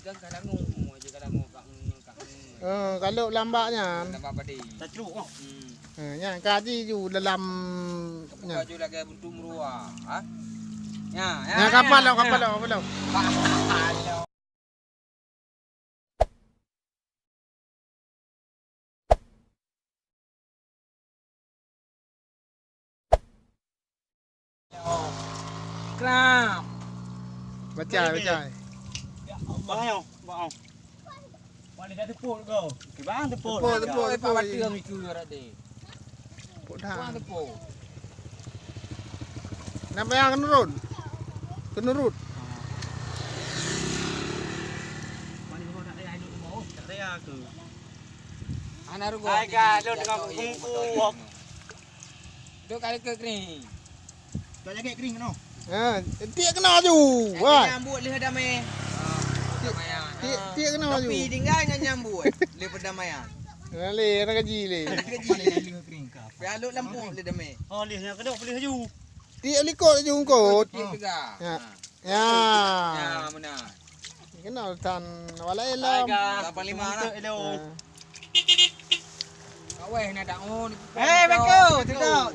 kan kalangu je kalangu kat. Kalau lambaknya. Lambak padi. Tak ceruk kau. Nya kaji ju dalam nya. Baju lagi buntung ruah. Ha? Ya, Ya kapal lo. Krap. Baca. Bang. Boleh dah tepuk kau. Bang tepuk. Tepuk. Pak tiang itu ora de. Podah. Buang tepuk. Nampak yang kenurut. Mana kau tak raya dulu mau? Tak raya ke? Ana rugo. Hai ga, lo dengan bungku. Duk kali ke kering. Tak jaga kering no. Tiak kena ju. Wah. Nyambut leh damai. Perdamaian. Tiak kena ju. Tapi tinggal dengan nyambut leh perdamaian. Le nak gaji le. Gaji leh kering ka. Pialuk lampu leh damai. Oh, lehnya kedok boleh haju. Tiak likot ju ngkot. Tiap juga. Ya. Ya, benar. Kena tan wala Hai elam. ga. 85 lah. Hello. Aweh nak dak on. Beko, tidak.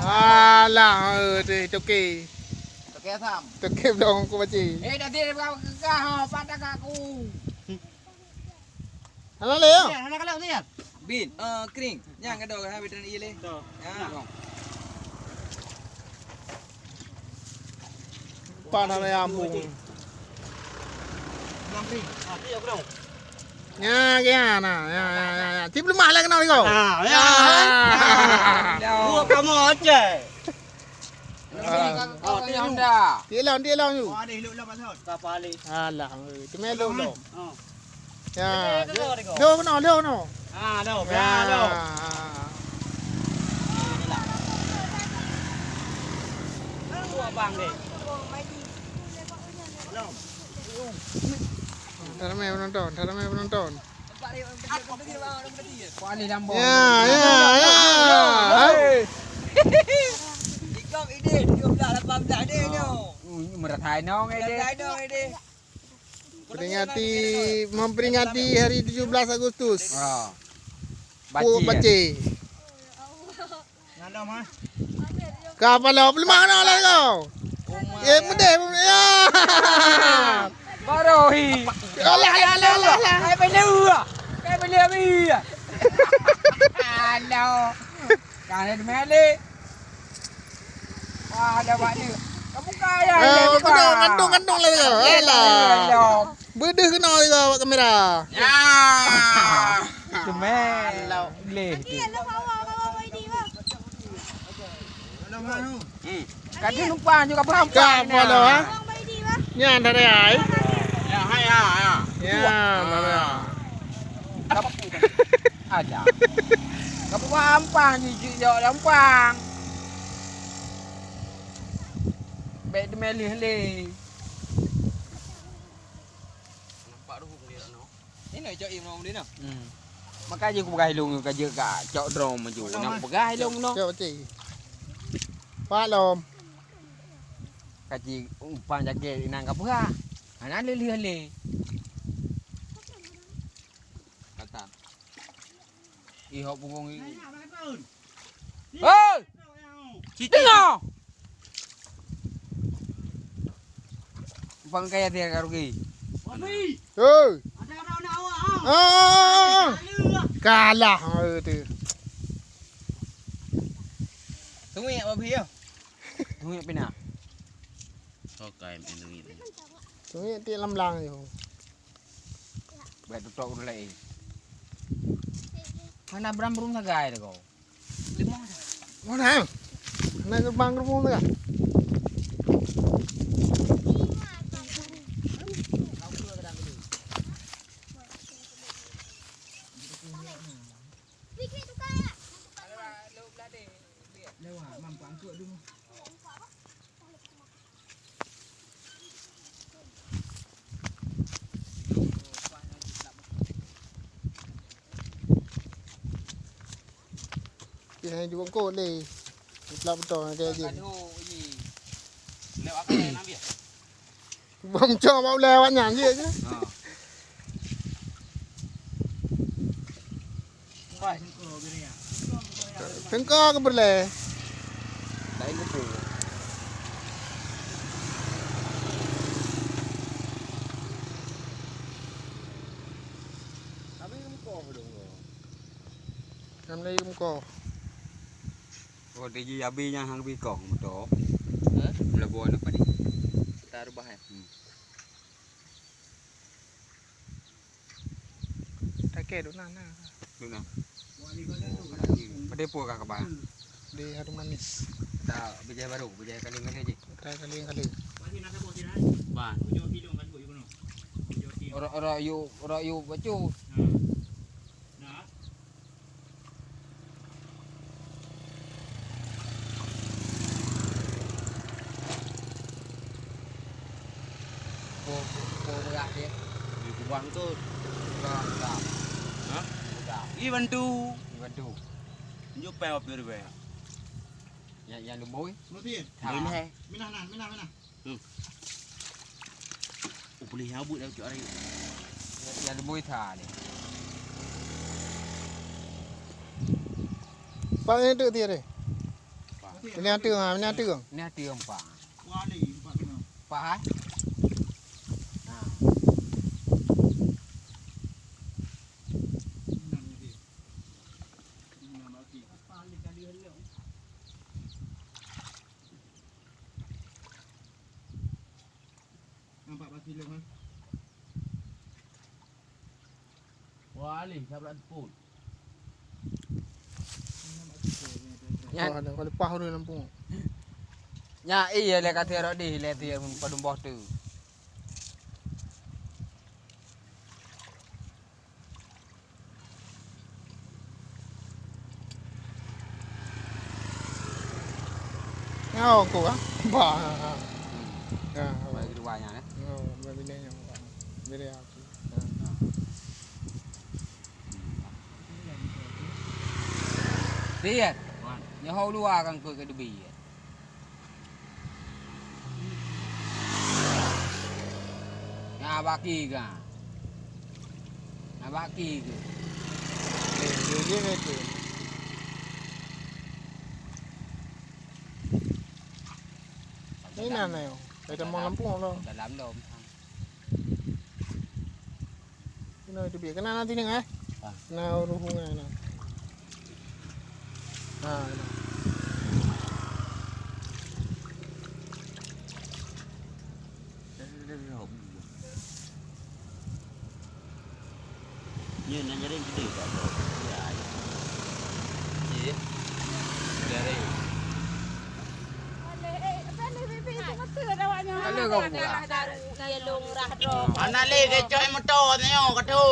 Alah, toke. Okey asam. Toke dong ko baci. Dah dia kekah ha padak aku. Alah le. Ya, nak kalau lihat. Bin, kering. Yang ada ha betan ile. Tu. Ya. Pan ana ambung. Bilang kering. Ti aku dong. Ya, ya. Ti belum mahal kena kau. Ya. Dua kamu aja. Oh, ni Honda. Ti lawan ju. Ada hiluk lah pasal. Kapal ni. Alah, ti melo lo. Oh. Ya. Lo. Lo no. Ah, dah. Ya. Dah. Dua bang ni. Ramai penonton. Kuali lambo. Ya. Ikam ide 13 18 dia ni. Meratai nong ide. Memperingati hari 17 Agustus. Ha. Baci. Ngandam ha. Kapal lo belum mana lah kau. Mudah. Ya. Barohi. Alah. Kai belua. Mi. Alah. Kan mele. Wah, ada banyak. Kamu kaya. Kandung lah kau. Alah. Bedeh kena kau kamera. Ya. Cuma leh. Kadang numpang juga berhampa. Kapal lo ha. Nyan dah ai. Ya, hai ya. Ya, dah. Ada. Kamu berhampa ni jauh lampang. Baik demelih leh. Nampak ruh dia no. Ini nak cok im nom dia no. Makanya aku pegai long kerja kat cok drom maju. Nak pegai long no. Cok baci. Pak lom. Kaji umpan jaga inang kapura. Ana leh. Kata. Ihok punggung ini. Hei! Tengok. Umpan kaya dia karugi. Wabi. Hei. Ada orang nak awak. Kalah tu. Tunggu ya babi ya. Tunggu ya pina. Okey, ini. Tu ni ti lam-lang je. Baik tutok dulu lagi. Mana beram-berum sagai dah kau. Limau dah. Mana? Nak gerbang rumah tu kan? Lewat mampu angkut dulu. Yang juga kau le. Pelak betul dia je. Aduh, ini. Lewat apa nak ambil? Bông cho bao leo ăn nhàn gì chứ. Phải cờ cái này à. Phấn co cái bật lè. Đấy nó phủ. Làm đây cũng có. Còn cái gì abi nha hang bi cong một chỗ. Là buồn apa ni? Ta rubah ya. Ta kẻ đốn nè. Đúng nào? Pada pun kak kabar. Di harum manis. Tak berjaya baru, berjaya kali mana je. Try kali yang kali. Masih nak buat tidak? Ban. Punya hidung kan buatikono. Orang you bacu. Nah. Po berat dia. Di kubang tu. Berat. Ha? Berat. Iban tu. Bantu. Nyu pel per be. Yang lemboi. Mesti. Thả. Minah. Boleh habut dah cak hari. Yang lemboi thả ni. Bao nhiêu tự tiền đây? Bên nhà trường à, bên nhà trường. Ni hati empat. Wali 4 kena. Pak hai. Nampak pasti lem kan? Wali sablan pun. Có được, có được bao rồi Lampung. Nya iya le kata ro di le ti padum boh tu. Ngao cổ á. Bỏ. À, Mai kedua nya eh. bên đây nhau. Bên đây à. Dia. Nya hau luar kan ke debi. Nya baki ka. Nya baki ke. Dia cái tu. Ini nana yo. Kita mau Lampung lo. Dalam dom. Ini itu biar kena nanti nih eh. Nah, hubungan nah. Nah. Như nó nhớ đến cái điều đó. Gì? Dari. Kalau kau buka. Anak le ke coy motor nyo katu.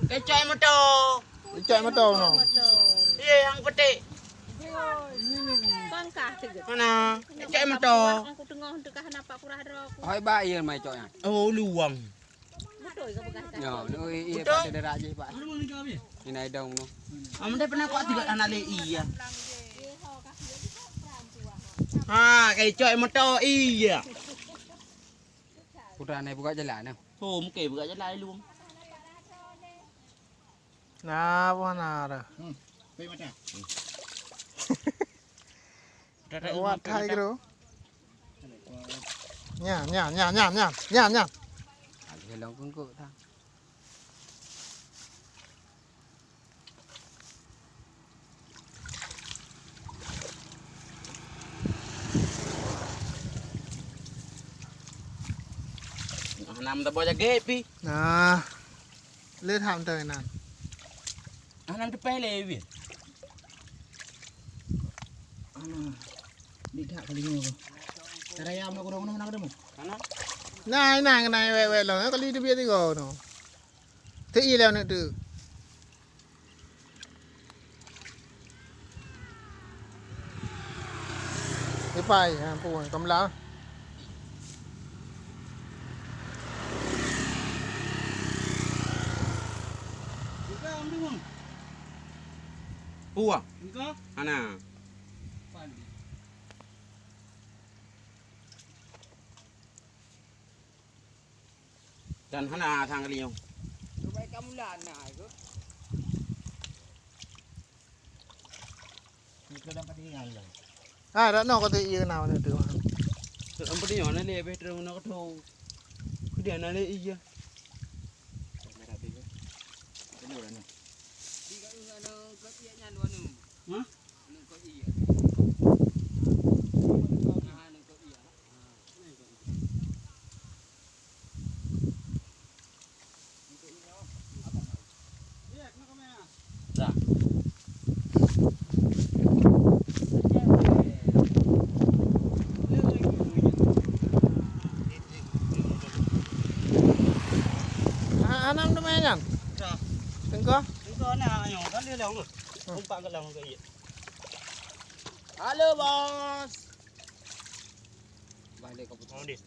Ke coy motor. Chạy mất đầu nó. Iya yang petik. Mana? Ke coy motor. Hoi ba iya mai cok nya. Oh luang. Yo, no iya pada derak je pak. Lu ni kami. Ini naik dong no. Amde pernah kuat tiga anak le iya. Ha, ke coy motor iya. Putra này buka jalan no. Hôm kể bữa rất lai luôn. Nah, mana dah. Pergi macam. Buat thai gitu. Nya. Ada long kengkuk tang. Nam ta bawa jaga pi. Nah. Lihat ham tu nan. Nam tu pele pi. Di tak kali ni. Terayam nak kurang mana nak demo. Mana? Nah, cái này về là nó có ly đi bia đi gò nó. Thế y leo nữa từ. Cái phải à, phụ cầm lá. Puang. Ana. Dan hana thang kali yang. Baik kamu lah nak itu. Kita dapat tinggal lah. Dah no kata iya kenal ni tu. Ambil dia mana le better mana kau tahu. Dia mana le iya. Merah dia. Ini orang ni. Di kat ada ketiaknya dua nu. Hah? Nu kau iya. Nah, nu kau iya. Anam tu macam. Dah. Tengok. Engkau nak yang kan dia lang. Umpak ke lang ke iya. Halo bos. Balik kau putus. Oh dia.